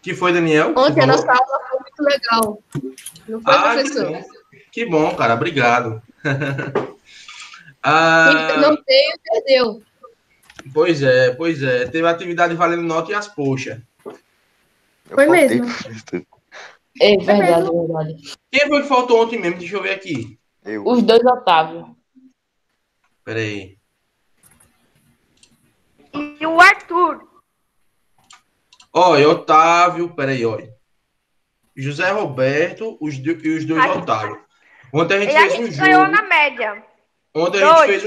Que foi, Daniel? Ontem a nossa aula foi muito legal. Não foi, professor? Que bom, cara. Obrigado. Quem não veio, perdeu. Pois é. Teve atividade valendo nota e as poxa. Foi mesmo. É verdade, é verdade. Quem foi que faltou ontem mesmo? Deixa eu ver aqui. Os dois Otávio. Peraí. E o Arthur. Olha, Otávio, peraí, olha. José Roberto e os dois Otávio. Ontem a gente fez um jogo. Ganhou na média. Ontem a gente fez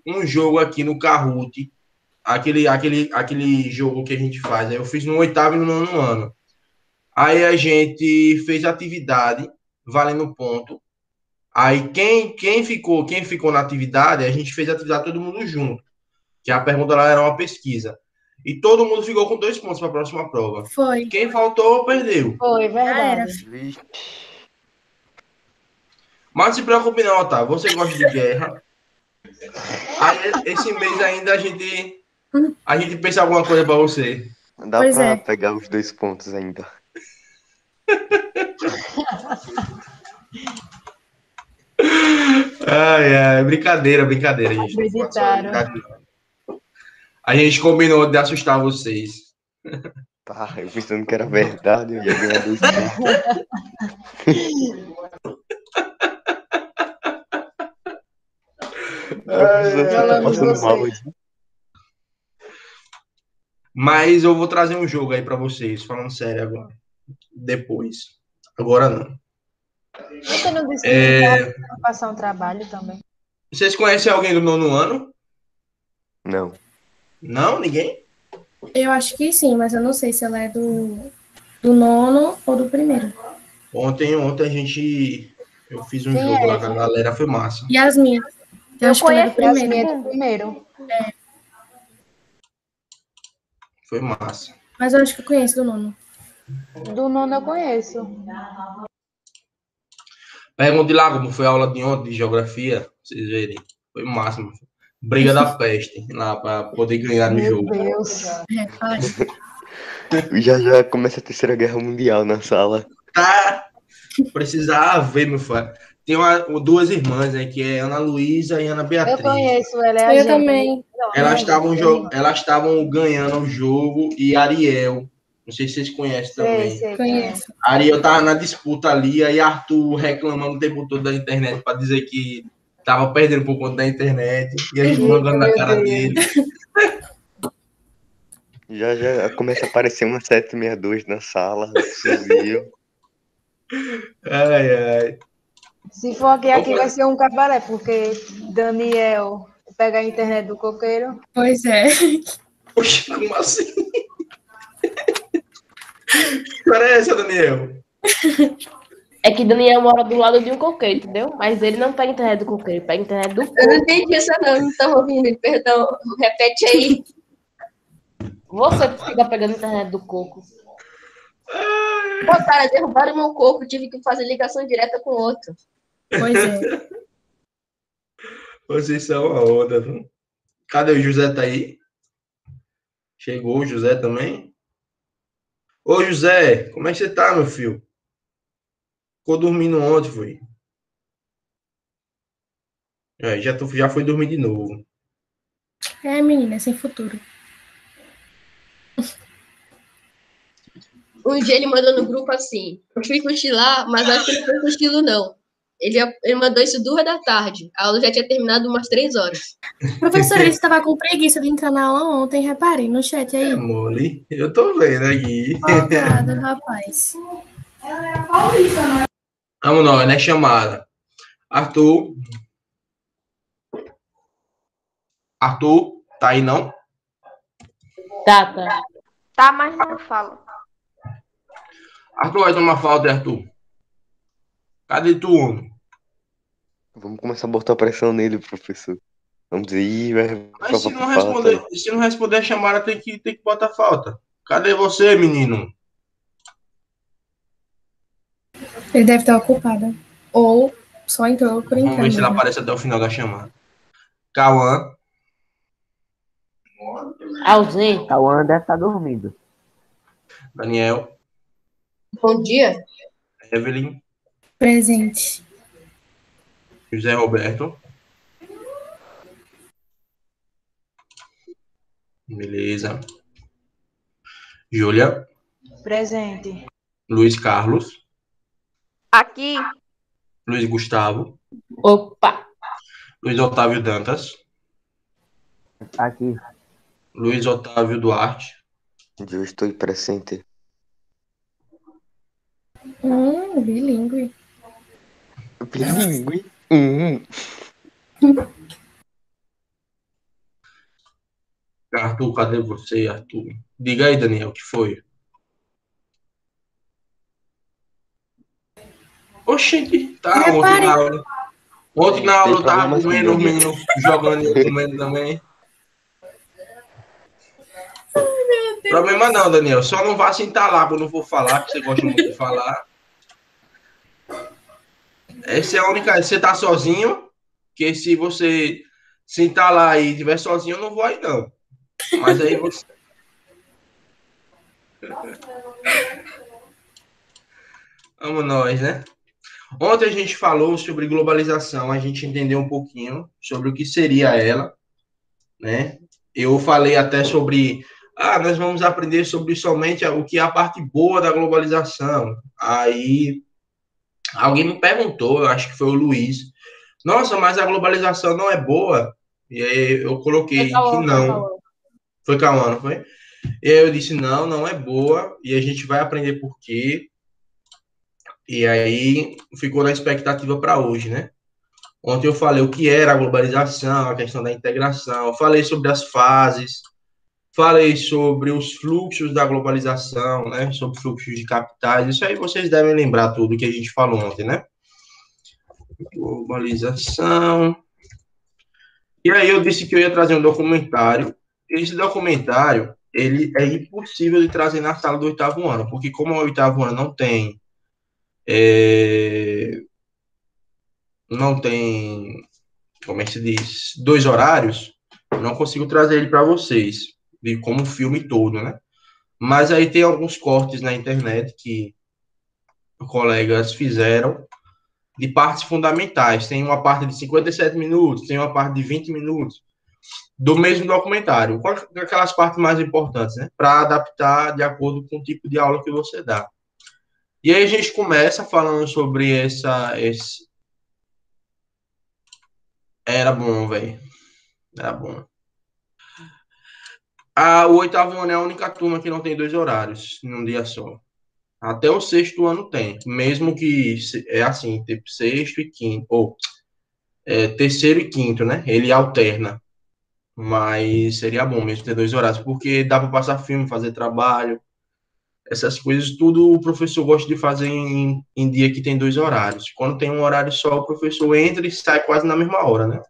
um jogo aqui no Kahoot. Aquele jogo que a gente faz. Aí eu fiz no 8º e no 9º ano. Aí a gente fez atividade valendo ponto. Aí quem ficou na atividade, a gente fez a atividade todo mundo junto. Que a pergunta lá era uma pesquisa. E todo mundo ficou com 2 pontos para a próxima prova. Foi. Quem faltou, perdeu. Foi, verdade. Mas não se preocupe não, Otávio. Você gosta de guerra. Aí, esse mês ainda a gente pensa alguma coisa para você. Dá para pegar os 2 pontos ainda. Ai, brincadeira, gente. Acreditaram. A gente combinou de assustar vocês. Tá, eu pensando que era verdade, eu ia ganhar 2 pontos. Professor, tá passando mal hoje. Mas eu vou trazer um jogo aí para vocês, falando sério agora. Depois. Agora não. Você não disse que passar um trabalho também? Vocês conhecem alguém do 9º ano? Não. Não? Ninguém? Eu acho que sim, mas eu não sei se ela é do 9º ou do 1º. Ontem eu fiz um jogo lá com a galera, foi massa. Yasmin. Eu acho que ela é do 1º. Yasmin é do 1º. É. Foi massa. Mas eu acho que eu conheço do 9º. Do 9º eu conheço. Pergunte lá como foi a aula de ontem de geografia, pra vocês verem. Foi massa, mano. Briga da peste lá para poder ganhar no jogo. Meu Deus. Já começa a Terceira Guerra Mundial na sala. Tá. Precisava ver, meu filho. Tem 2 irmãs, né? Que é Ana Luísa e Ana Beatriz. Eu conheço ela. Eu também. Elas estavam ganhando o jogo e Ariel. Não sei se vocês conhecem também. Conheço. Ariel tava na disputa ali, aí Arthur reclamando o tempo todo da internet para dizer que tava perdendo por conta da internet. E a gente mandando na cara dele. Já começa a aparecer uma 762 na sala, fuzil. Ai. Se for aqui vai ser um cabaré, porque Daniel pega a internet do coqueiro. Pois é. Poxa, como assim? Que história é essa, Daniel? É que Daniel mora do lado de um coqueiro, entendeu? Mas ele não pega internet do coqueiro, pega internet do coco. Eu não entendi isso, não estava ouvindo. Perdão, repete aí. Você fica pegando internet do coco. Pô, cara, derrubaram meu coco, tive que fazer ligação direta com outro. Pois é. Vocês são uma onda, viu? Cadê o José? Tá aí? Chegou o José também? Ô, José, como é que você tá, meu filho? Ficou dormindo ontem, foi? Já foi dormir de novo. É, menina, sem futuro. Um dia ele mandou no grupo assim: eu fui cochilar, mas acho que não foi cochilo, não. Ele mandou isso 2 da tarde. A aula já tinha terminado umas 3 horas. Professor, ele estava com preguiça de entrar na aula ontem, reparem no chat aí. Mole, eu tô vendo aqui. Obrigada, rapaz. Vamos nós, né? Chamada. Arthur, tá aí não? Tá. Tá, mas não falo. Arthur vai tomar falta, Arthur. Cadê tu, homem? Vamos começar a botar pressão nele, professor. Vamos dizer, vai. Mas se não responder a chamada, tem que botar falta. Cadê você, menino? Ele deve estar ocupado. Ou só entrou por entrar. Vamos ver se ele aparece até o final da chamada. Cauã. Ausente. Cauã deve estar dormindo. Daniel. Bom dia. Evelyn, Presente. José Roberto, beleza. Júlia, Presente. Luiz Carlos, Aqui. Luiz Gustavo, Opa! Luiz Otávio Dantas, Aqui. Luiz Otávio Duarte, Eu estou presente. Bilíngue. Bilíngue. Arthur, cadê você, Arthur? Diga aí, Daniel, o que foi? Oxente, tá ontem na aula. Ontem na aula eu tava problemas comendo, os comigo. meninos jogando e eu comendo também. Problema não, Daniel. Só não vá se entalar quando eu for falar, que você gosta muito de falar. Essa é a única. Você tá sozinho? Que se você se entalar aí e estiver sozinho, eu não vou aí, não. Mas aí você. Vamos nós, né? Ontem a gente falou sobre globalização, a gente entendeu um pouquinho sobre o que seria ela, né? Eu falei até sobre, nós vamos aprender sobre somente o que é a parte boa da globalização. Aí alguém me perguntou, eu acho que foi o Luiz, nossa, mas a globalização não é boa? E aí eu coloquei que não. Foi Cauã, não foi? E aí eu disse, não, não é boa, e a gente vai aprender por quê. E aí ficou na expectativa para hoje, né? Ontem eu falei o que era a globalização, a questão da integração, falei sobre as fases, falei sobre os fluxos da globalização, né? Sobre fluxos de capitais. Isso aí vocês devem lembrar tudo que a gente falou ontem, né? Globalização. E aí eu disse que eu ia trazer um documentário. Esse documentário, ele é impossível de trazer na sala do oitavo ano, porque como o oitavo ano não tem, como é que se diz, dois horários, eu não consigo trazer ele para vocês, de como o filme todo, né? Mas aí tem alguns cortes na internet que colegas fizeram de partes fundamentais. Tem uma parte de 57 minutos, tem uma parte de 20 minutos do mesmo documentário, com aquelas partes mais importantes, né? Para adaptar de acordo com o tipo de aula que você dá. E aí a gente começa falando sobre esse... Era bom, velho. Era bom. O oitavo ano é a única turma que não tem dois horários num dia só. Até o sexto ano tem, mesmo que é assim, tipo sexto e quinto, ou terceiro e quinto, né? Ele alterna, mas seria bom mesmo ter dois horários, porque dá para passar filme, fazer trabalho, essas coisas, tudo o professor gosta de fazer em dia que tem dois horários. Quando tem um horário só, o professor entra e sai quase na mesma hora, né?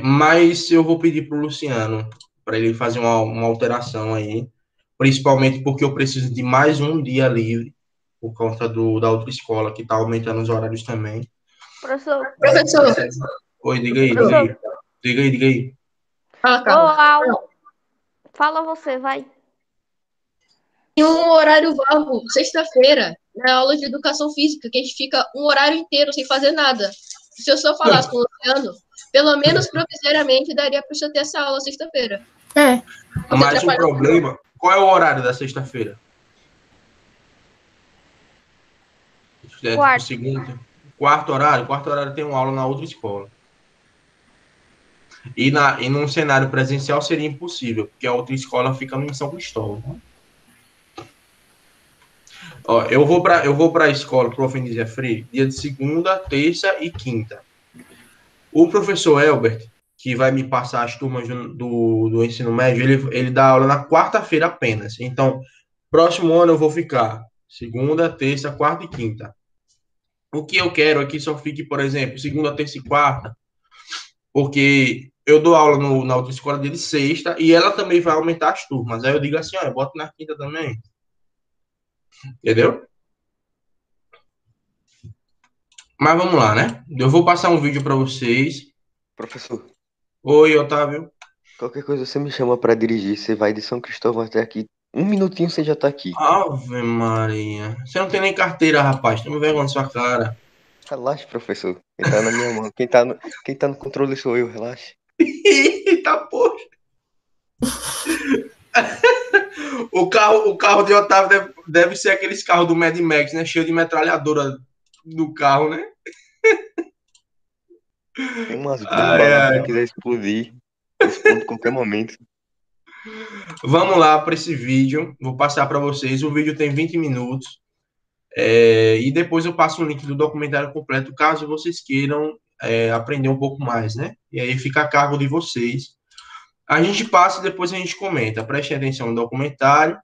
Mas eu vou pedir para o Luciano, para ele fazer uma alteração aí, principalmente porque eu preciso de mais um dia livre, por conta da outra escola, que está aumentando os horários também. Professor. Professor. Oi, diga aí, diga aí. Diga aí, diga aí. Calma. Fala você, vai. Tem um horário vago, sexta-feira, na aula de educação física, que a gente fica um horário inteiro sem fazer nada. Se eu só falasse com o Luciano, pelo menos provisoriamente daria para você ter essa aula sexta-feira. Mas o problema, qual é o horário da sexta-feira? Quarto horário? Quarto horário tem uma aula na outra escola. E num cenário presencial seria impossível, porque a outra escola fica em São Cristóvão. Ó, eu vou para a escola, Prof. Nízia Freire, dia de segunda, terça e quinta. O professor Elbert, que vai me passar as turmas do ensino médio, ele dá aula na quarta-feira apenas. Então, próximo ano eu vou ficar segunda, terça, quarta e quinta. O que eu quero é que só fique, por exemplo, segunda, terça e quarta, porque eu dou aula na outra escola dele sexta e ela também vai aumentar as turmas. Aí eu digo assim, olha, bota na quinta também. Entendeu? Mas vamos lá, né? Eu vou passar um vídeo para vocês. Professor. Oi, Otávio. Qualquer coisa você me chama para dirigir. Você vai de São Cristóvão até aqui Um minutinho você já tá aqui. Ave Maria. Você não tem nem carteira, rapaz. Toma vergonha na sua cara. Relaxa, professor. Quem tá na minha mão. Quem tá no controle sou eu, relaxa. Eita, porra. O carro de Otávio deve ser aqueles carros do Mad Max, né? Cheio de metralhadora no carro, né? Tem umas bombas Ai, lá, se ai. eu quiser explodir. Explode a qualquer momento. Vamos lá para esse vídeo. Vou passar para vocês. O vídeo tem 20 minutos. E depois eu passo o link do documentário completo, caso vocês queiram aprender um pouco mais, né? E aí fica a cargo de vocês. A gente passa e depois a gente comenta. Prestem atenção no documentário.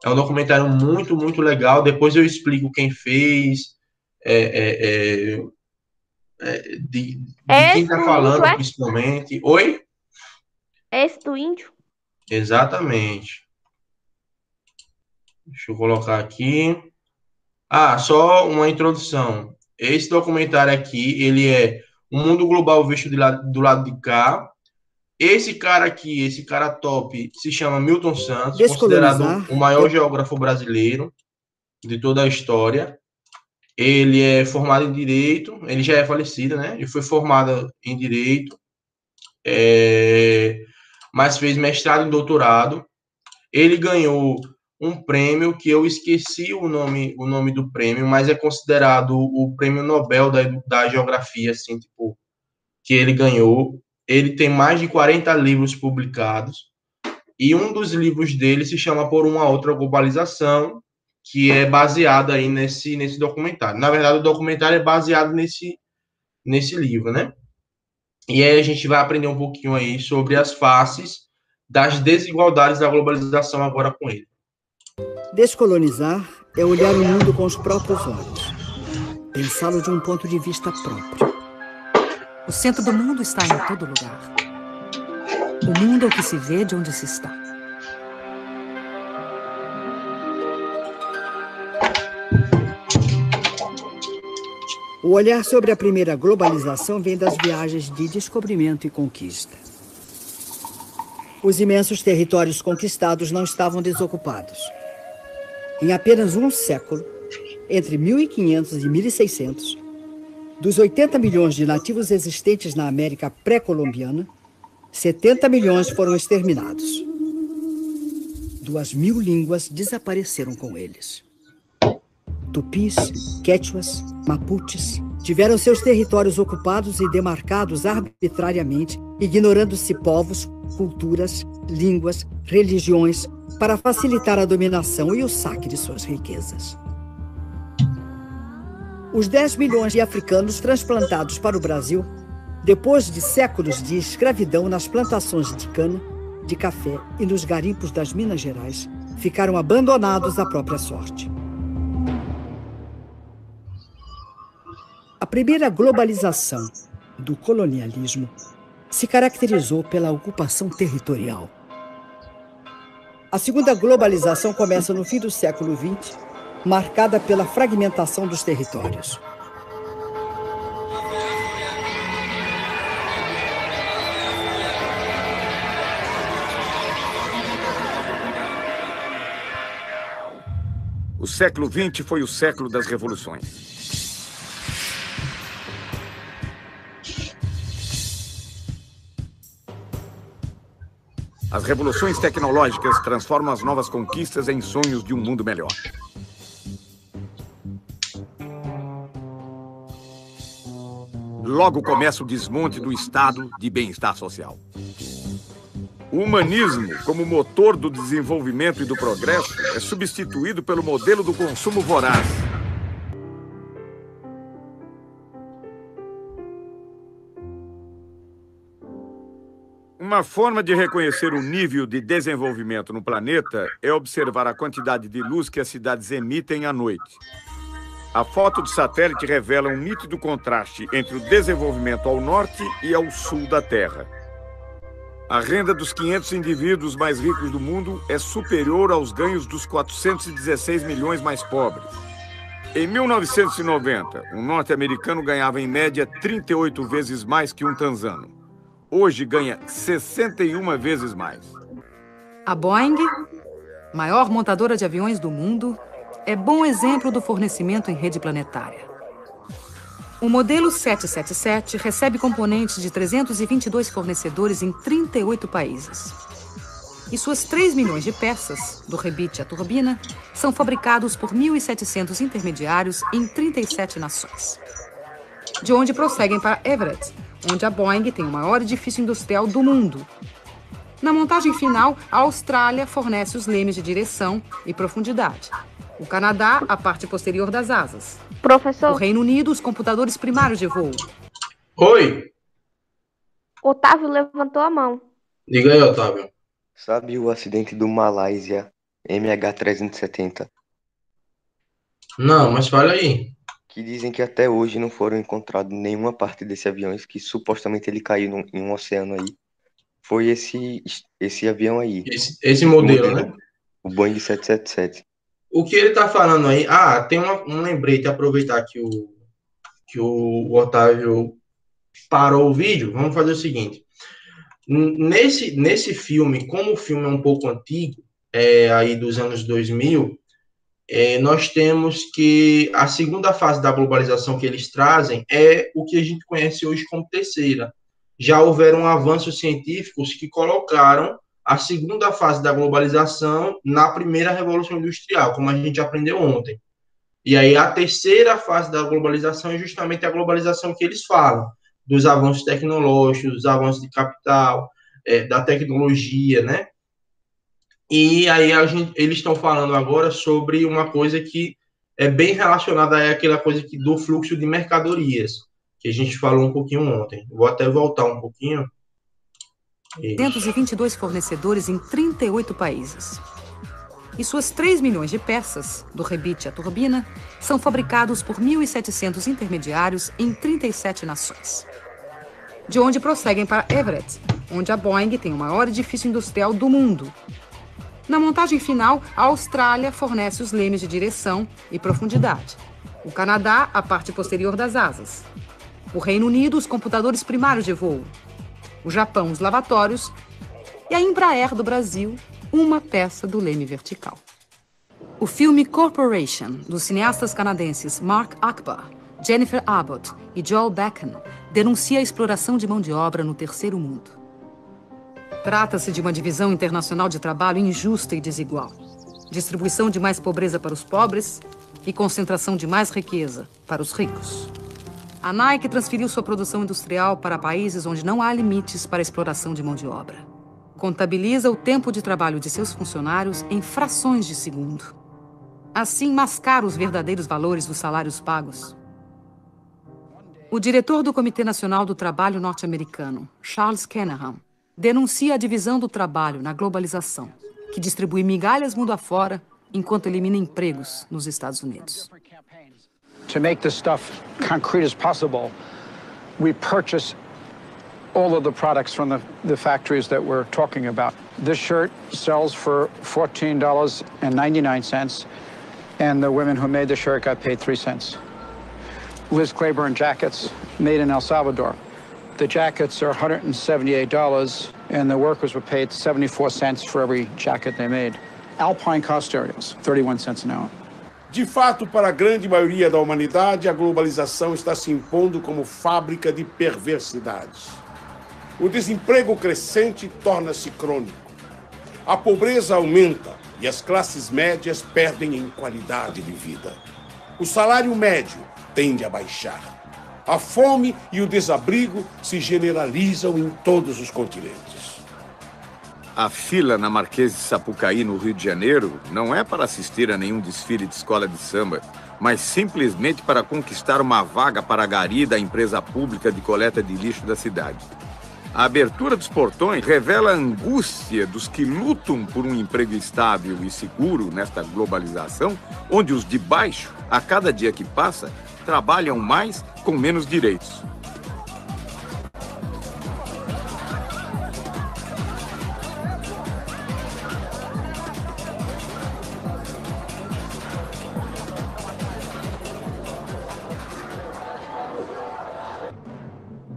É um documentário muito, muito legal. Depois eu explico quem fez, de quem Esse está do índio, falando, é? principalmente. Oi? Esse do índio? Exatamente. Deixa eu colocar aqui. Só uma introdução. Esse documentário aqui, ele é o mundo global visto do lado de cá. Esse cara aqui, esse cara top, se chama Milton Santos, considerado o maior geógrafo brasileiro de toda a história. Ele é formado em Direito, ele já é falecido, né? Ele foi formado em Direito, mas fez mestrado e doutorado. Ele ganhou um prêmio que eu esqueci o nome do prêmio, mas é considerado o prêmio Nobel da geografia, assim, tipo, que ele ganhou. Ele tem mais de 40 livros publicados, e um dos livros dele se chama Por uma Outra Globalização, que é baseado aí nesse documentário. Na verdade, o documentário é baseado nesse livro, né? E aí a gente vai aprender um pouquinho aí sobre as faces das desigualdades da globalização agora com ele. Descolonizar é olhar o mundo com os próprios olhos, pensá-lo de um ponto de vista próprio. O centro do mundo está em todo lugar. O mundo é o que se vê de onde se está. O olhar sobre a primeira globalização vem das viagens de descobrimento e conquista. Os imensos territórios conquistados não estavam desocupados. Em apenas um século, entre 1500 e 1600, dos 80 milhões de nativos existentes na América pré-colombiana, 70 milhões foram exterminados. 2.000 línguas desapareceram com eles. Tupis, quechuas, mapuches tiveram seus territórios ocupados e demarcados arbitrariamente, ignorando-se povos, culturas, línguas, religiões, para facilitar a dominação e o saque de suas riquezas. Os 10 milhões de africanos transplantados para o Brasil, depois de séculos de escravidão nas plantações de cana, de café e nos garimpos das Minas Gerais, ficaram abandonados à própria sorte. A primeira globalização do colonialismo se caracterizou pela ocupação territorial. A segunda globalização começa no fim do século XX, marcada pela fragmentação dos territórios. O século XX foi o século das revoluções. As revoluções tecnológicas transformam as novas conquistas em sonhos de um mundo melhor. Logo começa o desmonte do estado de bem-estar social. O humanismo, como motor do desenvolvimento e do progresso, é substituído pelo modelo do consumo voraz. Uma forma de reconhecer o nível de desenvolvimento no planeta é observar a quantidade de luz que as cidades emitem à noite. A foto de satélite revela um nítido contraste entre o desenvolvimento ao norte e ao sul da Terra. A renda dos 500 indivíduos mais ricos do mundo é superior aos ganhos dos 416 milhões mais pobres. Em 1990, um norte-americano ganhava em média 38 vezes mais que um tanzano. Hoje ganha 61 vezes mais. A Boeing maior montadora de aviões do mundo, é bom exemplo do fornecimento em rede planetária. O modelo 777 recebe componentes de 322 fornecedores em 38 países. E suas 3 milhões de peças, do rebite à turbina, são fabricados por 1.700 intermediários em 37 nações. De onde prosseguem para Everett, onde a Boeing tem o maior edifício industrial do mundo. Na montagem final, a Austrália fornece os lemes de direção e profundidade. O Canadá, a parte posterior das asas. Professor. O Reino Unido, os computadores primários de voo. Oi. Otávio levantou a mão. Diga aí, Otávio. Sabe o acidente do Malásia MH370? Não, mas fala aí. Que dizem que até hoje não foram encontrados nenhuma parte desse avião, que supostamente ele caiu em um oceano aí. Foi esse avião aí. Esse modelo, né? O Boeing 777. O que ele tá falando aí... Ah, tem um lembrete, aproveitar que o Otávio parou o vídeo. Vamos fazer o seguinte. Nesse filme, como o filme é um pouco antigo, aí dos anos 2000, nós temos que a segunda fase da globalização que eles trazem é o que a gente conhece hoje como terceira. Já houveram avanços científicos que colocaram a segunda fase da globalização na primeira revolução industrial, como a gente aprendeu ontem. E aí a terceira fase da globalização é justamente a globalização que eles falam, dos avanços tecnológicos, dos avanços de capital, da tecnologia, né? E aí eles estão falando agora sobre uma coisa que é bem relacionada àquela coisa do fluxo de mercadorias, que a gente falou um pouquinho ontem. Vou até voltar um pouquinho. 222 fornecedores em 38 países. E suas 3 milhões de peças, do rebite à turbina, são fabricados por 1.700 intermediários em 37 nações. De onde prosseguem para Everett, onde a Boeing tem o maior edifício industrial do mundo. Na montagem final, a Austrália fornece os lemes de direção e profundidade. O Canadá, a parte posterior das asas. O Reino Unido, os computadores primários de voo. O Japão, os lavatórios. E a Embraer do Brasil, uma peça do leme vertical. O filme Corporation, dos cineastas canadenses Mark Akbar, Jennifer Abbott e Joel Becken, denuncia a exploração de mão de obra no terceiro mundo. Trata-se de uma divisão internacional de trabalho injusta e desigual. Distribuição de mais pobreza para os pobres e concentração de mais riqueza para os ricos. A Nike transferiu sua produção industrial para países onde não há limites para a exploração de mão de obra. Contabiliza o tempo de trabalho de seus funcionários em frações de segundo. Assim, mascara os verdadeiros valores dos salários pagos. O diretor do Comitê Nacional do Trabalho norte-americano, Charles Kenneham, denuncia a divisão do trabalho na globalização, que distribui migalhas mundo afora enquanto elimina empregos nos Estados Unidos. To make this stuff concrete as possible, we purchase all of the products from the factories that we're talking about. This shirt sells for $14.99, and the women who made the shirt got paid 3 cents. Liz Claiborne jackets made in El Salvador. The jackets are $178, and the workers were paid 74 cents for every jacket they made. Alpine car stereos, 31 cents an hour. De fato, para a grande maioria da humanidade, a globalização está se impondo como fábrica de perversidades. O desemprego crescente torna-se crônico. A pobreza aumenta e as classes médias perdem em qualidade de vida. O salário médio tende a baixar. A fome e o desabrigo se generalizam em todos os continentes. A fila na Marquês de Sapucaí, no Rio de Janeiro, não é para assistir a nenhum desfile de escola de samba, mas simplesmente para conquistar uma vaga para a gari da empresa pública de coleta de lixo da cidade. A abertura dos portões revela a angústia dos que lutam por um emprego estável e seguro nesta globalização, onde os de baixo, a cada dia que passa, trabalham mais com menos direitos.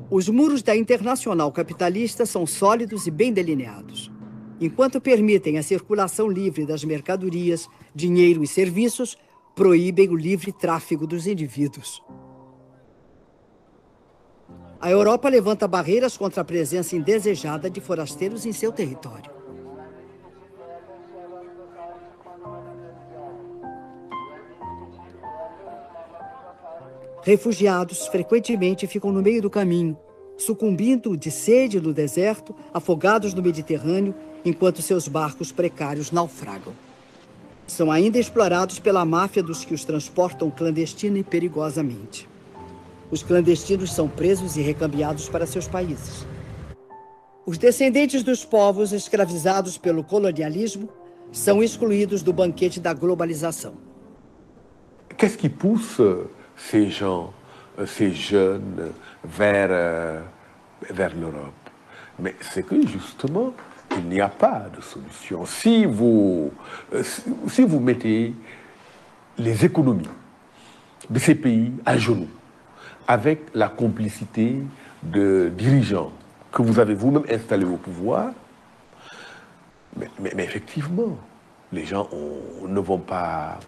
Os muros da Internacional Capitalista são sólidos e bem delineados. Enquanto permitem a circulação livre das mercadorias, dinheiro e serviços, proíbem o livre tráfego dos indivíduos. A Europa levanta barreiras contra a presença indesejada de forasteiros em seu território. Refugiados frequentemente ficam no meio do caminho, sucumbindo de sede no deserto, afogados no Mediterrâneo, enquanto seus barcos precários naufragam. São ainda explorados pela máfia dos que os transportam clandestina e perigosamente. Os clandestinos são presos e recambiados para seus países. Os descendentes dos povos escravizados pelo colonialismo são excluídos do banquete da globalização. Qu'est-ce qui pousse ces gens, ces jeunes vers l'Europe? Mais c'est que justement, il n'y a pas de solution. Si vous mettez les économies de ces pays à genoux, avec la complicité de dirigeants que vous avez vous-même installés au pouvoir, mais effectivement, les gens ne vont pas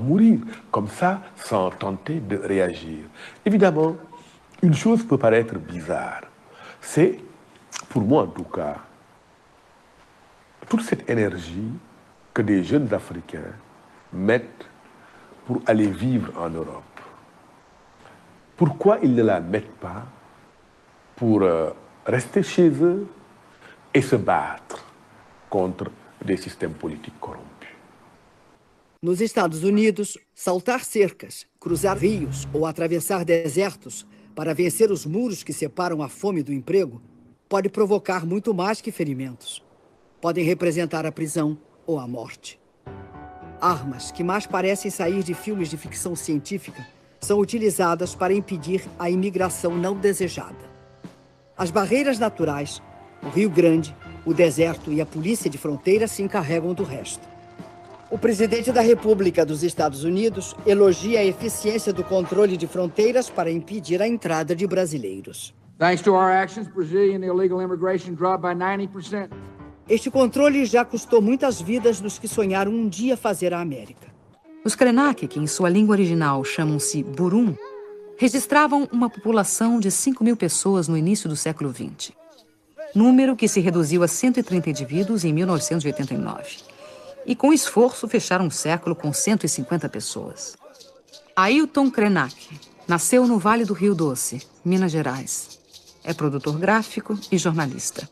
mourir comme ça sans tenter de réagir. Évidemment, une chose peut paraître bizarre. C'est, pour moi en tout cas, toute cette énergie que des jeunes Africains mettent pour aller vivre en Europe. Pourquoi ils ne la mettent pas pour rester chez eux et se battre contre des systèmes politiques corrompus? Nos Estados Unidos, saltar cercas, cruzar rios ou atravessar desertos para vencer os muros que separam a fome do emprego pode provocar muito mais que ferimentos. Podem representar a prisão ou a morte. Armas que mais parecem sair de filmes de ficção científica são utilizadas para impedir a imigração não desejada. As barreiras naturais, o Rio Grande, o deserto e a polícia de fronteira se encarregam do resto. O presidente da República dos Estados Unidos elogia a eficiência do controle de fronteiras para impedir a entrada de brasileiros. Thanks to our actions, Brazilian illegal immigration dropped by 90%. Este controle já custou muitas vidas dos que sonharam um dia fazer a América. Os Krenak, que em sua língua original chamam-se Burum, registravam uma população de 5.000 pessoas no início do século XX. Número que se reduziu a 130 indivíduos em 1989. E com esforço fecharam um século com 150 pessoas. Ailton Krenak nasceu no Vale do Rio Doce, Minas Gerais. É produtor gráfico e jornalista.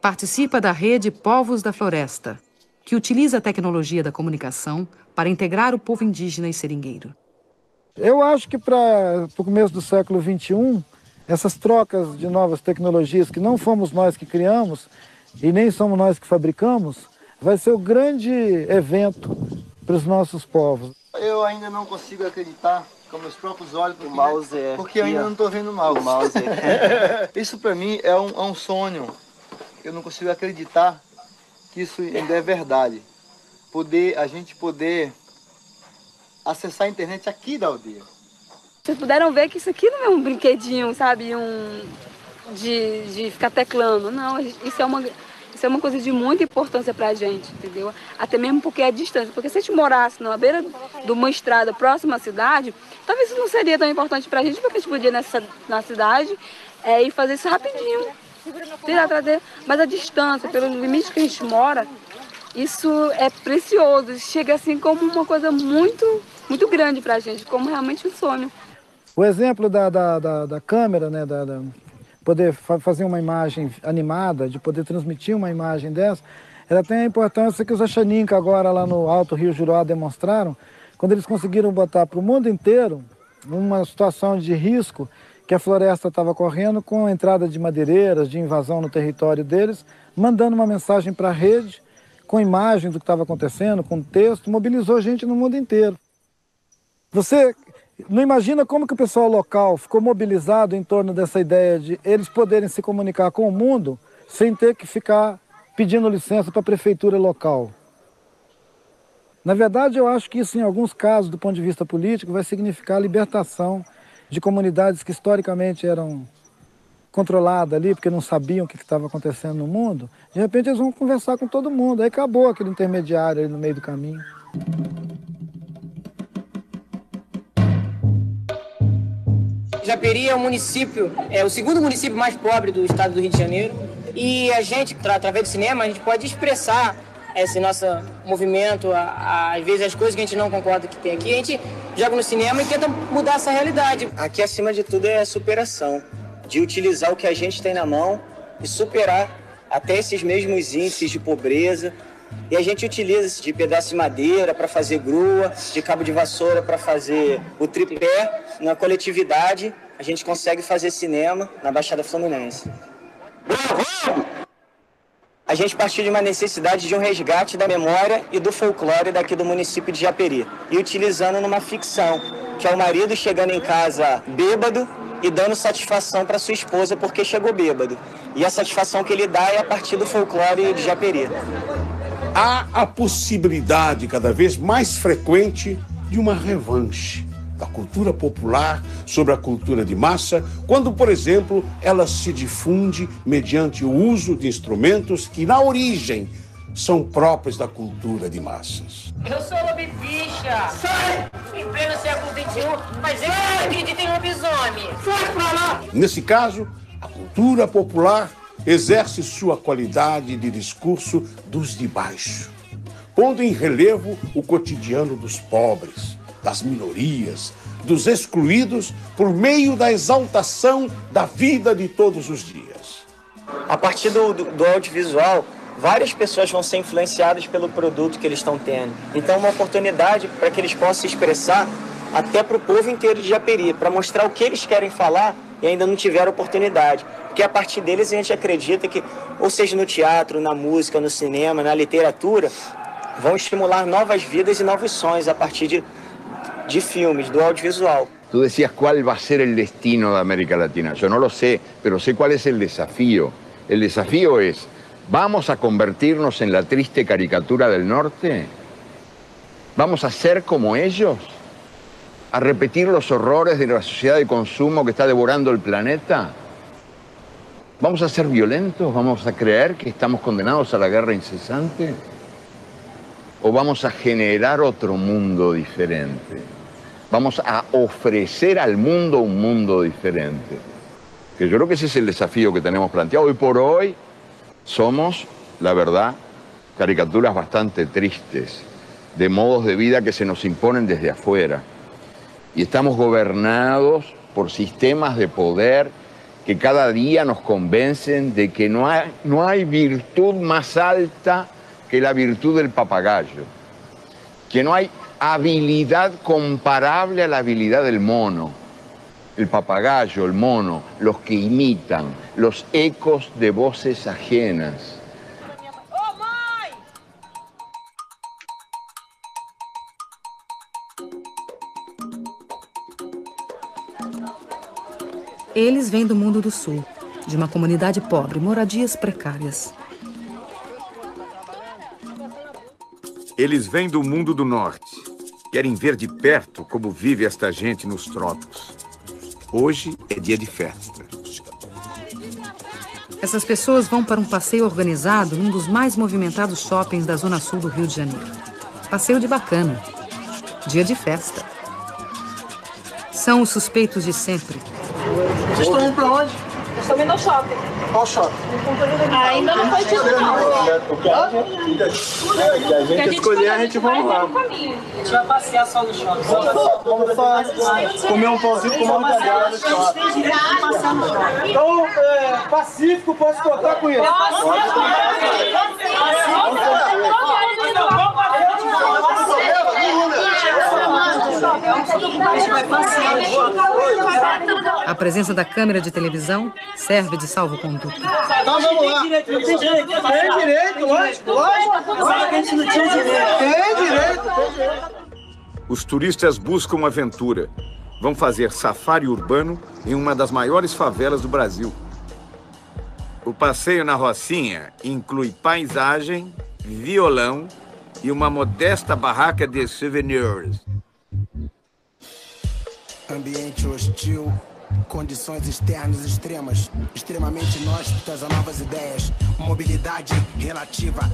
Participa da rede Povos da Floresta, que utiliza a tecnologia da comunicação para integrar o povo indígena e seringueiro. Eu acho que para o começo do século XXI, essas trocas de novas tecnologias que não fomos nós que criamos e nem somos nós que fabricamos, vai ser o grande evento para os nossos povos. Eu ainda não consigo acreditar com meus próprios olhos, porque eu ainda não estou vendo mal. Isso para mim é um sonho. Eu não consigo acreditar que isso ainda é verdade. A gente poder acessar a internet aqui da aldeia. Vocês puderam ver que isso aqui não é um brinquedinho, sabe, de ficar teclando. Não, isso é uma coisa de muita importância pra gente, entendeu? Até mesmo porque é distante. Porque se a gente morasse na beira de uma estrada próxima à cidade, talvez isso não seria tão importante pra gente, porque a gente podia ir na cidade e fazer isso rapidinho. Mas a distância, pelo limite que a gente mora, isso é precioso. Chega assim como uma coisa muito, muito grande pra gente, como realmente um sonho. O exemplo da câmera, né, poder fazer uma imagem animada, de poder transmitir uma imagem dessa, ela tem a importância que os Achaninka agora lá no Alto Rio Juruá demonstraram, quando eles conseguiram botar para o mundo inteiro uma situação de risco que a floresta estava correndo com a entrada de madeireiras, de invasão no território deles, mandando uma mensagem para a rede, com imagens do que estava acontecendo, com texto, mobilizou gente no mundo inteiro. Você não imagina como que o pessoal local ficou mobilizado em torno dessa ideia de eles poderem se comunicar com o mundo sem ter que ficar pedindo licença para a prefeitura local. Na verdade, eu acho que isso, em alguns casos, do ponto de vista político, vai significar a libertação de comunidades que historicamente eram controlada ali, porque não sabiam o que estava acontecendo no mundo, de repente eles vão conversar com todo mundo. Aí acabou aquele intermediário ali no meio do caminho. Japeri é um município, é o segundo município mais pobre do estado do Rio de Janeiro. E a gente, através do cinema, a gente pode expressar esse nosso movimento, às vezes as coisas que a gente não concorda que tem aqui, a gente joga no cinema e tenta mudar essa realidade. Aqui, acima de tudo, é a superação, de utilizar o que a gente tem na mão e superar até esses mesmos índices de pobreza. E a gente utiliza de pedaço de madeira para fazer grua, de cabo de vassoura para fazer o tripé. Na coletividade, a gente consegue fazer cinema na Baixada Fluminense. A gente partiu de uma necessidade de um resgate da memória e do folclore daqui do município de Japeri. E utilizando numa ficção, que é o marido chegando em casa bêbado e dando satisfação para sua esposa porque chegou bêbado. E a satisfação que ele dá é a partir do folclore de Japeri. Há a possibilidade cada vez mais frequente de uma revanche da cultura popular sobre a cultura de massa, quando, por exemplo, ela se difunde mediante o uso de instrumentos que, na origem, são próprios da cultura de massas. Eu sou lobibicha! Sai! Em pleno século XXI, mas eu não acredito em lobisomem! Sai pra lá! Nesse caso, a cultura popular exerce sua qualidade de discurso dos de baixo, pondo em relevo o cotidiano dos pobres, das minorias, dos excluídos, por meio da exaltação da vida de todos os dias. A partir do audiovisual, várias pessoas vão ser influenciadas pelo produto que eles estão tendo. Então, uma oportunidade para que eles possam se expressar até para o povo inteiro de Japeri, para mostrar o que eles querem falar e ainda não tiveram oportunidade. Porque a partir deles a gente acredita que, ou seja no teatro, na música, no cinema, na literatura, vão estimular novas vidas e novos sonhos a partir de filmes, do audiovisual. Tú decías cuál va a ser el destino de América Latina. Yo no lo sé, pero sé cuál es el desafío. El desafío es, ¿vamos a convertirnos en la triste caricatura del norte? ¿Vamos a ser como ellos? ¿A repetir los horrores de la sociedad de consumo que está devorando el planeta? ¿Vamos a ser violentos? ¿Vamos a creer que estamos condenados a la guerra incesante? ¿O vamos a generar otro mundo diferente? Vamos a ofrecer al mundo un mundo diferente. Que yo creo que ese es el desafío que tenemos planteado. Hoy por hoy somos, la verdad, caricaturas bastante tristes, de modos de vida que se nos imponen desde afuera. Y estamos gobernados por sistemas de poder que cada día nos convencen de que no hay virtud más alta que la virtud del papagayo, que no hay habilidad comparable a la habilidad del mono. El papagayo, el mono, los que imitan, los ecos de voces ajenas. Eles vêm do mundo do sul, de uma comunidade pobre, moradias precárias. Eles vêm do mundo do norte. Querem ver de perto como vive esta gente nos trópicos. Hoje é dia de festa. Essas pessoas vão para um passeio organizado num dos mais movimentados shoppings da zona sul do Rio de Janeiro. Passeio de bacana. Dia de festa. São os suspeitos de sempre. Vocês estão indo pra onde? Nós estamos indo ao shopping. Qual shopping? Ainda não foi dito, não. O que a gente escolher, a gente vai lá. A gente vai passear só no shopping. Vamos só comer um pãozinho com uma cagada no shopping. Então, Pacífico, posso contar com isso? A presença da câmera de televisão serve de salvo-conduto. Então vamos lá. Tem direito, lógico. Tem direito. Os turistas buscam aventura. Vão fazer safari urbano em uma das maiores favelas do Brasil. O passeio na Rocinha inclui paisagem, violão e uma modesta barraca de souvenirs. Ambiente hostil, Condições externas extremas, extremamente inóspitas a novas ideias. Mobilidade relativa.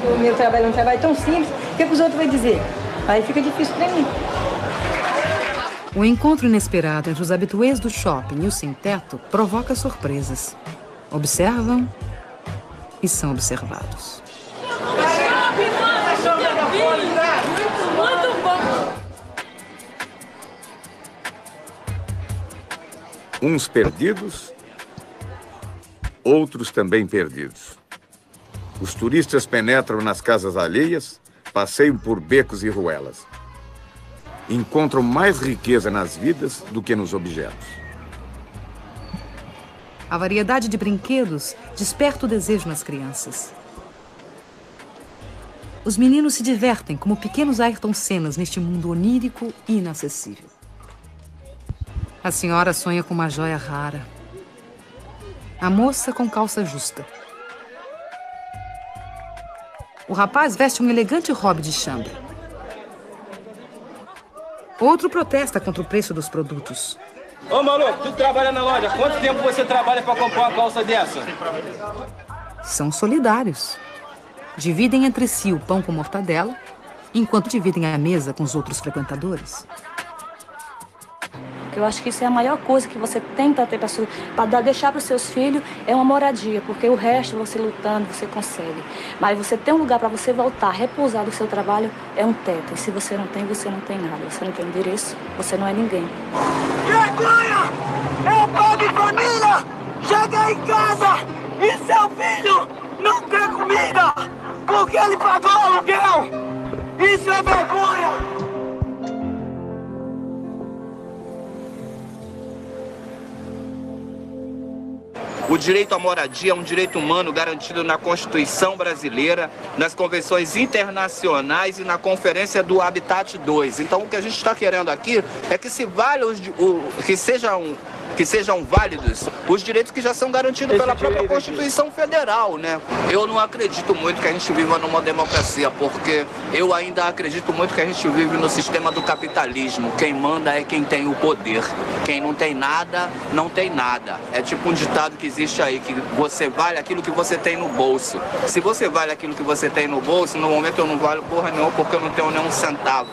O meu trabalho é um trabalho tão simples, o que os outros vão dizer? Aí fica difícil para mim. O encontro inesperado entre os habituês do shopping e o sem-teto provoca surpresas. Observam e são observados. Muito bom! Uns perdidos, outros também perdidos. Os turistas penetram nas casas alheias, passeiam por becos e ruelas. Encontram mais riqueza nas vidas do que nos objetos. A variedade de brinquedos desperta o desejo nas crianças. Os meninos se divertem como pequenos Ayrton Sennas neste mundo onírico e inacessível. A senhora sonha com uma joia rara. A moça com calça justa. O rapaz veste um elegante hobby de chambre. Outro protesta contra o preço dos produtos. Ô, maluco, tu trabalha na loja. Quanto tempo você trabalha para comprar uma calça dessa? São solidários. Dividem entre si o pão com mortadela, enquanto dividem a mesa com os outros frequentadores. Eu acho que isso é a maior coisa que você tenta ter para deixar para os seus filhos, é uma moradia, porque o resto, você lutando, você consegue. Mas você ter um lugar para você voltar, repousar do seu trabalho, é um teto. E se você não tem nada. Você não tem endereço, você não é ninguém. Vergonha! É pai de família! Chega em casa e seu filho não quer comida porque ele pagou o aluguel! Isso é vergonha! O direito à moradia é um direito humano garantido na Constituição brasileira, nas convenções internacionais e na Conferência do Habitat 2. Então, o que a gente está querendo aqui é que sejam válidos os direitos que já são garantidos pela própria Constituição Federal, né? Eu não acredito muito que a gente viva numa democracia, porque eu ainda acredito muito que a gente vive no sistema do capitalismo. Quem manda é quem tem o poder. Quem não tem nada, não tem nada. É tipo um ditado que existe aí, que você vale aquilo que você tem no bolso. Se você vale aquilo que você tem no bolso, no momento eu não valho porra nenhuma, porque eu não tenho nenhum centavo.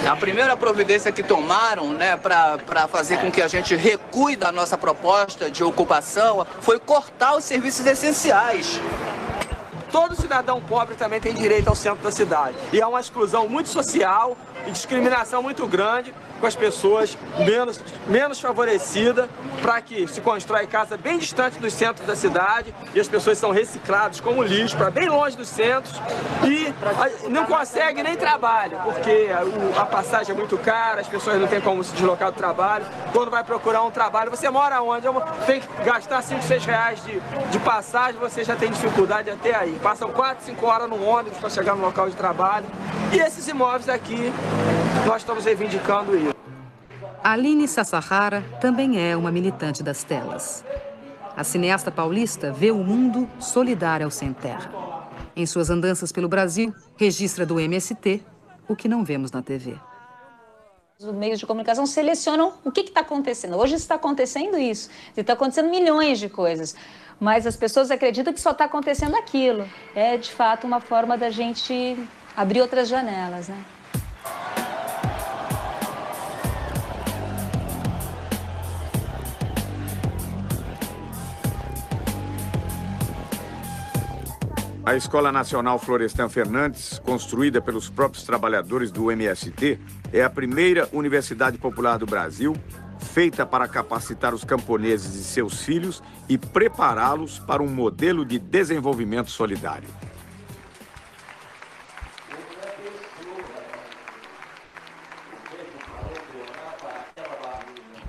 A primeira providência que tomaram, né, para fazer com que a gente recue da nossa proposta de ocupação foi cortar os serviços essenciais. Todo cidadão pobre também tem direito ao centro da cidade. E há uma exclusão muito social e discriminação muito grande com as pessoas menos favorecidas, para que se constrói casa bem distante dos centros da cidade e as pessoas são recicladas como lixo para bem longe dos centros e não conseguem nem trabalho, porque a passagem é muito cara, as pessoas não têm como se deslocar do trabalho. Quando vai procurar um trabalho, você mora onde? Tem que gastar 5, 6 reais de passagem, você já tem dificuldade até aí. Passam 4, 5 horas no ônibus para chegar no local de trabalho. E esses imóveis aqui, nós estamos reivindicando isso. Aline Sassahara também é uma militante das telas. A cineasta paulista vê o mundo solidário ao sem terra. Em suas andanças pelo Brasil, registra do MST o que não vemos na TV. Os meios de comunicação selecionam o que está acontecendo. Hoje está acontecendo isso. Está acontecendo milhões de coisas. Mas as pessoas acreditam que só está acontecendo aquilo. É, de fato, uma forma da gente abrir outras janelas, né? A Escola Nacional Florestan Fernandes, construída pelos próprios trabalhadores do MST, é a primeira universidade popular do Brasil, feita para capacitar os camponeses e seus filhos e prepará-los para um modelo de desenvolvimento solidário.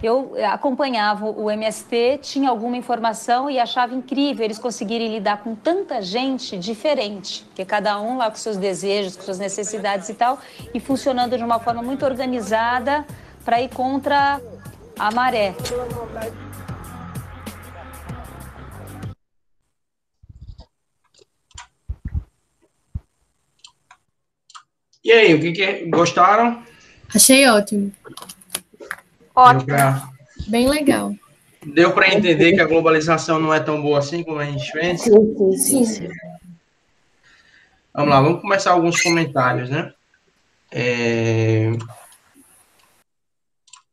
Eu acompanhava o MST, tinha alguma informação e achava incrível eles conseguirem lidar com tanta gente diferente, que cada um lá com seus desejos, com suas necessidades e tal, e funcionando de uma forma muito organizada para ir contra a maré. E aí, o que gostaram? Achei ótimo. Ótimo. bem legal. Deu para entender que a globalização não é tão boa assim como a gente pensa? Sim. Vamos lá, vamos começar alguns comentários, né?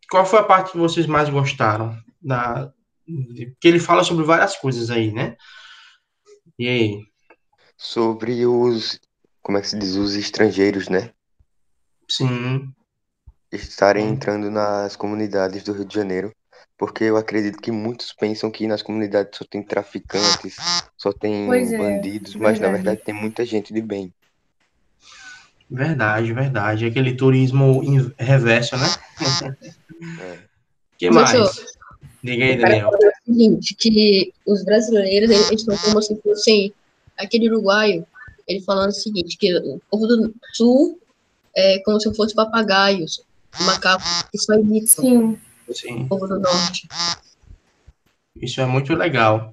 Qual foi a parte que vocês mais gostaram? Porque ele fala sobre várias coisas aí, né? E aí? Sobre os, como é que se diz, os estrangeiros, né? Sim. Estarem entrando nas comunidades do Rio de Janeiro, porque eu acredito que muitos pensam que nas comunidades só tem traficantes, só tem Pois é, bandidos, mas na verdade. verdade tem muita gente de bem. Verdade. Aquele turismo reverso, né? Que Professor, mais? Diga aí, o cara Daniel. falou o seguinte, que os brasileiros, eles estão como se fossem aquele uruguaio, ele falando o seguinte, que o povo do sul é como se fosse papagaios, macacos, que só imitam Sim. o povo do norte. Isso é muito legal.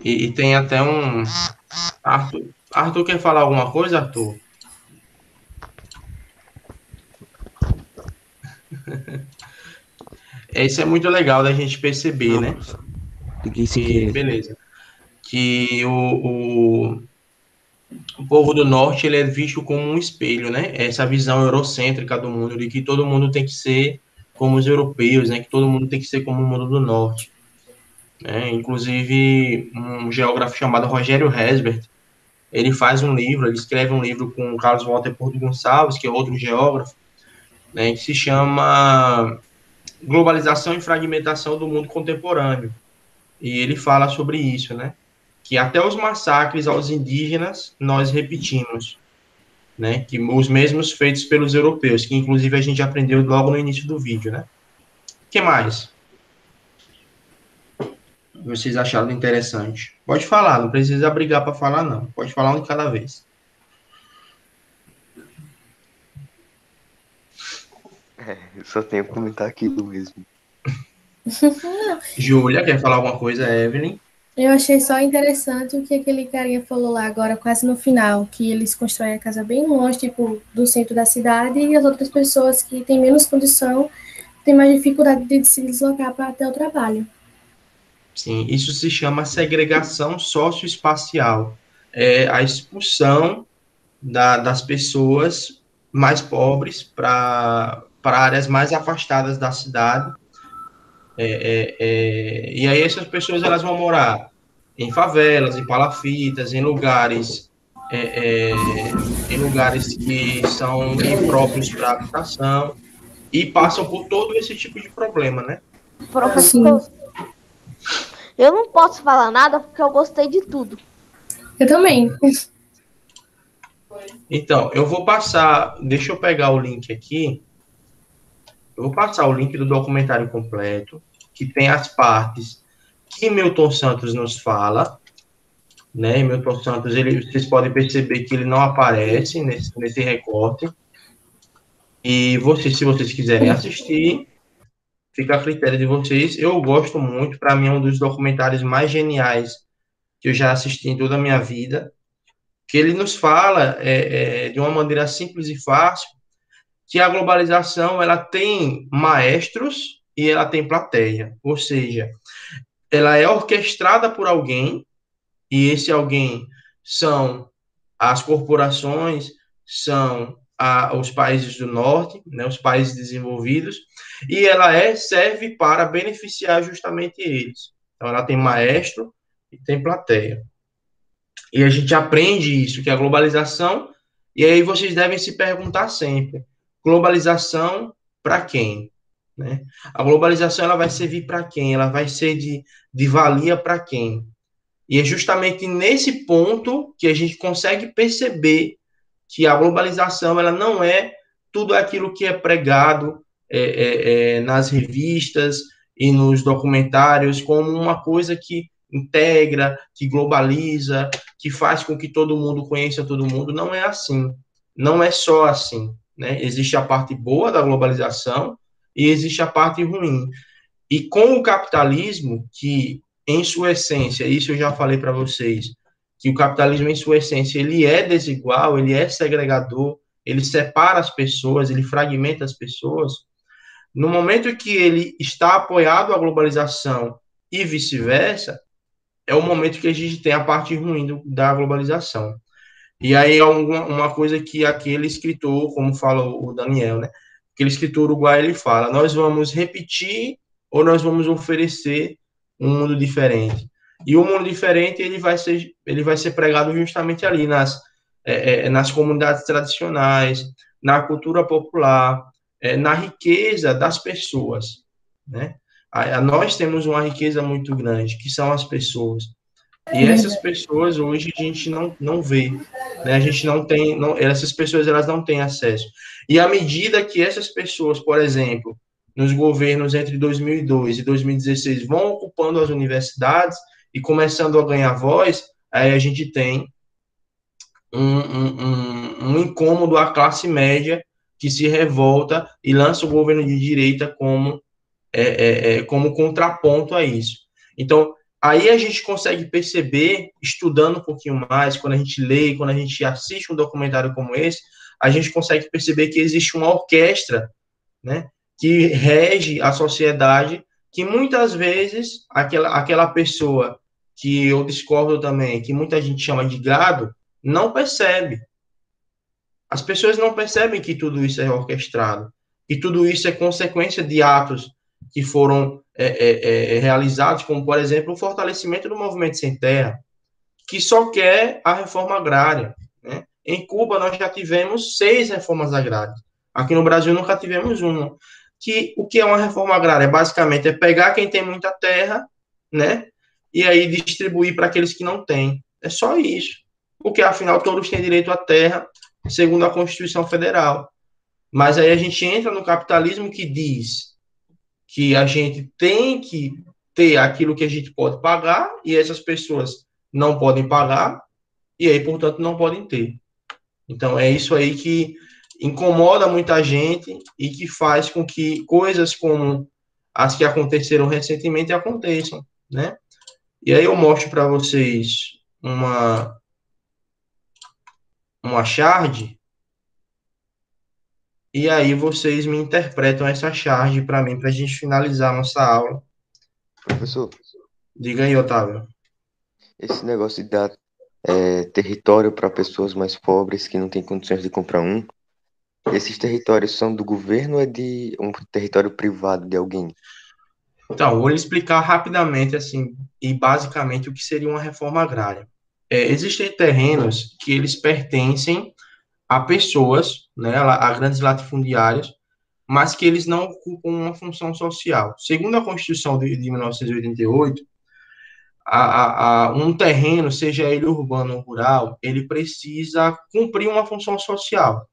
E tem até um... Arthur quer falar alguma coisa, Arthur? Isso é muito legal da gente perceber, né? Beleza. Que o povo do norte, ele é visto como um espelho, né? Essa visão eurocêntrica do mundo, de que todo mundo tem que ser como os europeus, né? Que todo mundo tem que ser como o mundo do norte. Inclusive, um geógrafo chamado Rogério Hesbert, ele escreve um livro com o Carlos Walter Porto Gonçalves, que é outro geógrafo, né? Que se chama Globalização e Fragmentação do Mundo Contemporâneo. E ele fala sobre isso, né? Que até os massacres aos indígenas nós repetimos, né? Que os mesmos feitos pelos europeus, que inclusive a gente aprendeu logo no início do vídeo, né? O que mais vocês acharam interessante? Pode falar, não precisa brigar para falar, não. Pode falar um de cada vez. Eu só tenho que comentar aquilo mesmo. Júlia, quer falar alguma coisa, Evelyn? Eu achei só interessante o que aquele carinha falou lá agora, quase no final, que eles constroem a casa bem longe, tipo, do centro da cidade, e as outras pessoas que têm menos condição têm mais dificuldade de se deslocar para até o trabalho. Sim, isso se chama segregação socioespacial. É a expulsão das pessoas mais pobres para áreas mais afastadas da cidade. E aí essas pessoas elas vão morar em favelas, em palafitas, em lugares que são impróprios para habitação e passam por todo esse tipo de problema, né? Professor, eu não posso falar nada porque eu gostei de tudo. Eu também. Então, eu vou passar, deixa eu pegar o link aqui, eu vou passar o link do documentário completo, que tem as partes que Milton Santos nos fala, né? Milton Santos, vocês podem perceber que ele não aparece nesse recorte, e se vocês quiserem assistir, fica a critério de vocês. Eu gosto muito, para mim é um dos documentários mais geniais que eu já assisti em toda a minha vida, que ele nos fala de uma maneira simples e fácil, que a globalização ela tem maestros e ela tem plateia, ou seja, ela é orquestrada por alguém, e esse alguém são as corporações, são os países do norte, né, os países desenvolvidos, e ela serve para beneficiar justamente eles. Então, ela tem maestro e tem plateia. E a gente aprende isso, que é a globalização, e aí vocês devem se perguntar sempre, globalização para quem? Né? A globalização ela vai servir para quem? Ela vai ser de valia para quem? E é justamente nesse ponto que a gente consegue perceber que a globalização ela não é tudo aquilo que é pregado nas revistas e nos documentários como uma coisa que integra, que globaliza, que faz com que todo mundo conheça todo mundo. Não é assim. Não é só assim. Né? Existe a parte boa da globalização e existe a parte ruim. E com o capitalismo, que em sua essência, isso eu já falei para vocês, que o capitalismo em sua essência, ele é desigual, ele é segregador, ele separa as pessoas, ele fragmenta as pessoas, No momento que ele está apoiado à globalização e vice-versa, é o momento que a gente tem a parte ruim da globalização. E aí é uma coisa que aquele escritor, como fala o Daniel, né? Aquele escritor uruguaio, ele fala, nós vamos repetir ou nós vamos oferecer um mundo diferente. E o mundo diferente, ele vai ser pregado justamente ali, nas comunidades tradicionais, na cultura popular, na riqueza das pessoas, né? Nós temos uma riqueza muito grande, que são as pessoas. E essas pessoas hoje a gente não vê, né? A gente não tem, essas pessoas elas não têm acesso. E à medida que essas pessoas, por exemplo, nos governos entre 2002 e 2016 vão ocupando as universidades e começando a ganhar voz, aí a gente tem um incômodo à classe média que se revolta e lança o governo de direita como contraponto a isso. Então, aí a gente consegue perceber, estudando um pouquinho mais, quando a gente lê, quando a gente assiste um documentário como esse, a gente consegue perceber que existe uma orquestra, né, que rege a sociedade, que muitas vezes aquela pessoa que eu discordo também, que muita gente chama de gado, não percebe. As pessoas não percebem que tudo isso é orquestrado, que tudo isso é consequência de atos que foram realizados, como, por exemplo, o fortalecimento do movimento Sem Terra, que só quer a reforma agrária, né? Em Cuba, nós já tivemos 6 reformas agrárias. Aqui no Brasil, nunca tivemos uma. O que é uma reforma agrária? Basicamente, é pegar quem tem muita terra, né? E aí distribuir para aqueles que não têm. É só isso. Porque, afinal, todos têm direito à terra, segundo a Constituição Federal. Mas aí a gente entra no capitalismo que diz que a gente tem que ter aquilo que a gente pode pagar e essas pessoas não podem pagar e aí, portanto, não podem ter. Então, é isso aí que incomoda muita gente e que faz com que coisas como as que aconteceram recentemente aconteçam, né? E aí eu mostro para vocês uma shard e aí vocês me interpretam essa charge para mim, para a gente finalizar a nossa aula. Professor. Diga aí, Otávio. Esse negócio de dar território para pessoas mais pobres que não têm condições de comprar esses territórios são do governo ou é de um território privado de alguém? Então, vou lhe explicar rapidamente, assim, e basicamente o que seria uma reforma agrária. Existem terrenos que eles pertencem a pessoas, né, a grandes latifundiários, mas que eles não ocupam uma função social. Segundo a Constituição de 1988, um terreno, seja ele urbano ou rural, ele precisa cumprir uma função social.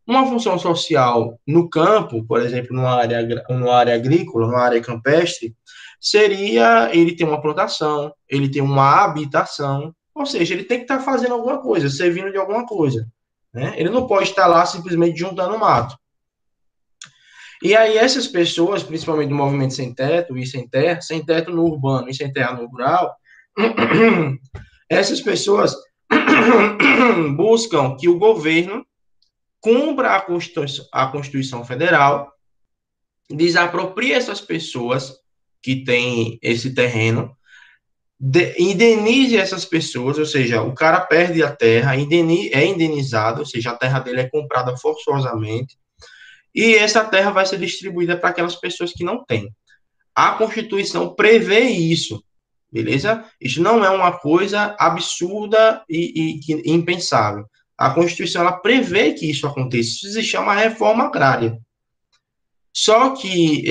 Uma função social no campo, por exemplo, numa área agrícola, numa área campestre, seria ele ter uma plantação, ele ter uma habitação, ou seja, ele tem que estar fazendo alguma coisa, servindo de alguma coisa, né? Ele não pode estar lá simplesmente juntando mato. E aí essas pessoas, principalmente do movimento sem teto e sem teto no urbano e sem terra no rural, essas pessoas buscam que o governo cumpra a Constituição Federal, desaproprie essas pessoas que têm esse terreno, indenize essas pessoas, ou seja, o cara perde a terra, é indenizado, ou seja, a terra dele é comprada forçosamente, e essa terra vai ser distribuída para aquelas pessoas que não têm. A Constituição prevê isso, beleza? Isso não é uma coisa absurda e impensável. A Constituição ela prevê que isso aconteça. Isso se chama reforma agrária. Só que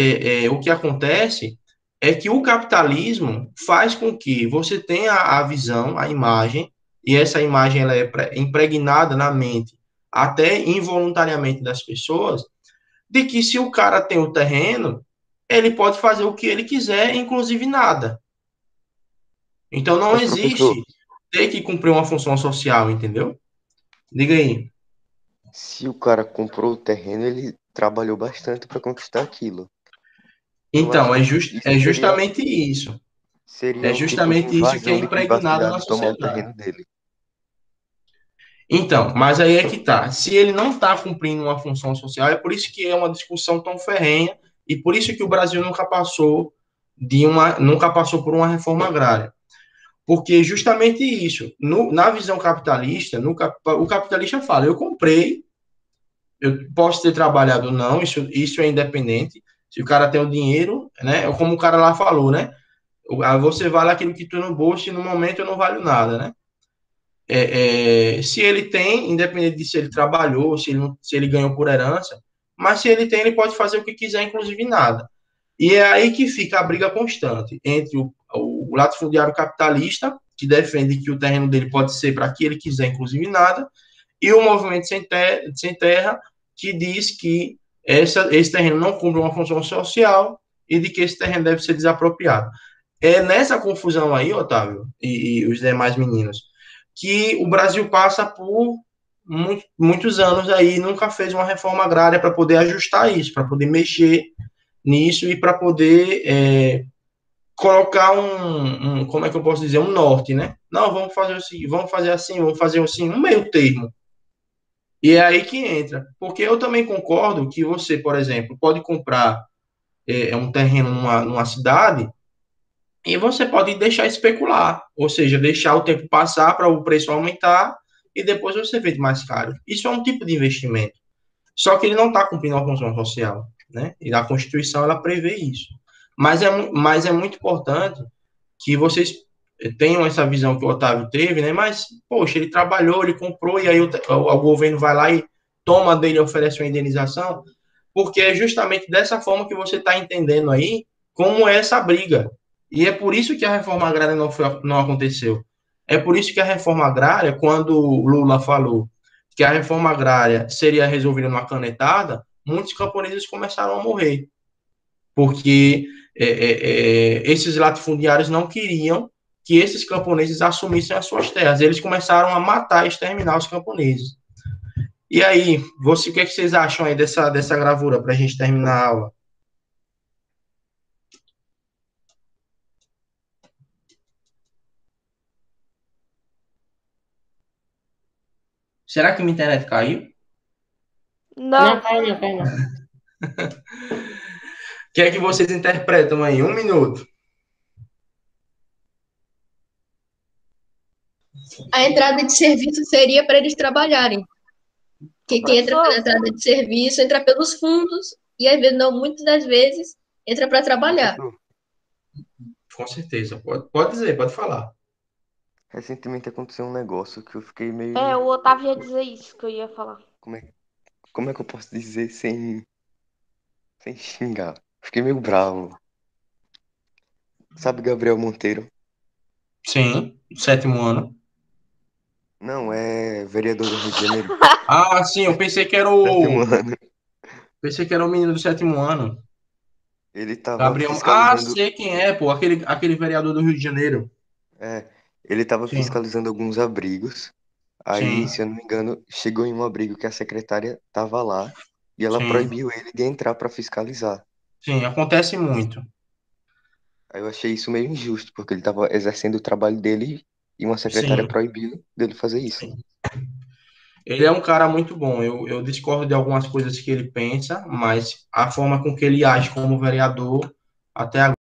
o que acontece é que o capitalismo faz com que você tenha a visão, a imagem, e essa imagem ela é impregnada na mente, até involuntariamente das pessoas, de que se o cara tem o terreno, ele pode fazer o que ele quiser, inclusive nada. Então não existe ter que cumprir uma função social, entendeu? Diga aí. Se o cara comprou o terreno, ele trabalhou bastante para conquistar aquilo. Então, justamente isso. Seria justamente isso que é impregnado na sociedade. O terreno dele. Então, mas aí é que tá. Se ele não está cumprindo uma função social, é por isso que é uma discussão tão ferrenha E por isso que o Brasil nunca passou por uma reforma agrária. Porque justamente isso, na visão capitalista, o capitalista fala, eu comprei, eu posso ter trabalhado ou não, isso é independente. Se o cara tem o dinheiro, né? Como o cara lá falou, né? Você vale aquilo que tu no bolso e no momento eu não valho nada, né? Se ele tem, independente de se ele trabalhou, se ele ganhou por herança, mas se ele tem, ele pode fazer o que quiser, inclusive nada. E é aí que fica a briga constante entre o latifundiário capitalista, que defende que o terreno dele pode ser para que ele quiser, inclusive nada, e o movimento sem terra, que diz que esse terreno não cumpre uma função social e de que esse terreno deve ser desapropriado. É nessa confusão aí, Otávio, e os demais meninos, que o Brasil passa por muitos anos aí, nunca fez uma reforma agrária para poder ajustar isso, para poder mexer nisso e para poder colocar como é que eu posso dizer, um norte, né? Não, vamos fazer assim, um meio termo. E é aí que entra. Porque eu também concordo que você, por exemplo, pode comprar um terreno numa cidade e você pode deixar especular, ou seja, deixar o tempo passar para o preço aumentar e depois você vende mais caro. Isso é um tipo de investimento. Só que ele não está cumprindo a função social, né? E a Constituição, ela prevê isso. Mas é muito importante que vocês tenham essa visão que o Otávio teve, né? Mas, poxa, ele trabalhou, ele comprou, e aí o governo vai lá e toma dele e oferece uma indenização, porque é justamente dessa forma que você está entendendo aí como é essa briga. E é por isso que a reforma agrária não aconteceu. É por isso que a reforma agrária, quando o Lula falou que a reforma agrária seria resolvida numa canetada, muitos camponeses começaram a morrer. Porque esses latifundiários não queriam que esses camponeses assumissem as suas terras. Eles começaram a matar e exterminar os camponeses. E aí, o que vocês acham aí dessa gravura para a gente terminar a aula? Será que minha internet caiu? Não. Não, caiu. O que é que vocês interpretam aí? 1 minuto. A entrada de serviço seria para eles trabalharem. Quem entra pela entrada de serviço entra pelos fundos e, às vezes, não, muitas das vezes, entra para trabalhar. Com certeza. Pode dizer, pode falar. Recentemente aconteceu um negócio que eu fiquei meio... O Otávio ia dizer isso que eu ia falar. Como é que eu posso dizer sem xingar? Fiquei meio bravo. Sabe Gabriel Monteiro? Sim, 7º ano. Não, é vereador do Rio de Janeiro. Ah, sim, eu pensei que era o... 7º ano. Pensei que era o menino do 7º ano. Ele tava Gabriel... fiscalizando... Ah, sei quem é, pô. Aquele vereador do Rio de Janeiro. Ele tava fiscalizando alguns abrigos. Aí, Sim. se eu não me engano, chegou em um abrigo que a secretária tava lá e ela Sim. proibiu ele de entrar para fiscalizar. Sim, acontece muito. Aí eu achei isso meio injusto, porque ele tava exercendo o trabalho dele e uma secretária Sim. proibiu dele fazer isso. Sim. Ele é um cara muito bom. Eu discordo de algumas coisas que ele pensa, mas a forma com que ele age como vereador, até agora,